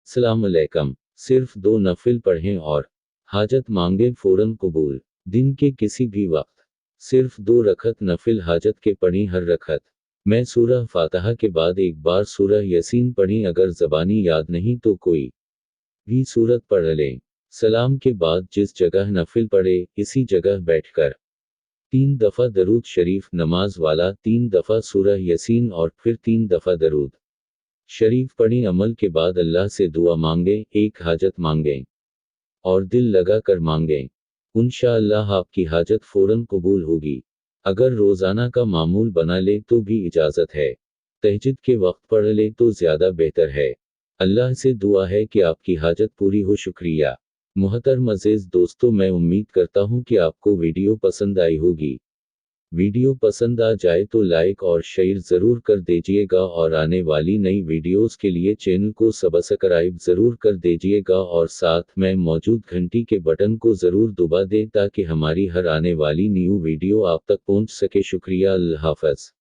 अस्सलाम अलैकुम। सिर्फ 2 नफिल पढ़ें और हाजत मांगें फौरन कबूल। दिन के किसी भी वक्त सिर्फ 2 रकअत नफिल हाजत के पढ़ी हर रकअत में सूरह फातिहा के बाद एक बार सूरह यासीन पढ़ी। अगर ज़बानी याद नहीं तो कोई भी सूरत पढ़ लें। सलाम के बाद जिस जगह नफिल पढ़े इसी जगह बैठकर 3 दफ़ा दरूद शरीफ नमाज वाला 3 दफ़ा सूरह यासीन और फिर 3 दफ़ा दरूद शरीफ पढ़ी। अमल के बाद अल्लाह से दुआ मांगें, एक हाजत मांगें और दिल लगा कर मांगें। इंशाअल्लाह आपकी हाजत फौरन कबूल होगी। अगर रोज़ाना का मामूल बना ले तो भी इजाज़त है। तहज्जुद के वक्त पढ़ ले तो ज़्यादा बेहतर है। अल्लाह से दुआ है कि आपकी हाजत पूरी हो। शुक्रिया। मुहतरम अज़ीज़ दोस्तों, मैं उम्मीद करता हूँ कि आपको वीडियो पसंद आई होगी। वीडियो पसंद आ जाए तो लाइक और शेयर ज़रूर कर दीजिएगा और आने वाली नई वीडियोस के लिए चैनल को सब्सक्राइब ज़रूर कर दीजिएगा और साथ में मौजूद घंटी के बटन को ज़रूर दबा दें ताकि हमारी हर आने वाली न्यू वीडियो आप तक पहुंच सके। शुक्रिया। अल्लाह हाफ़िज़।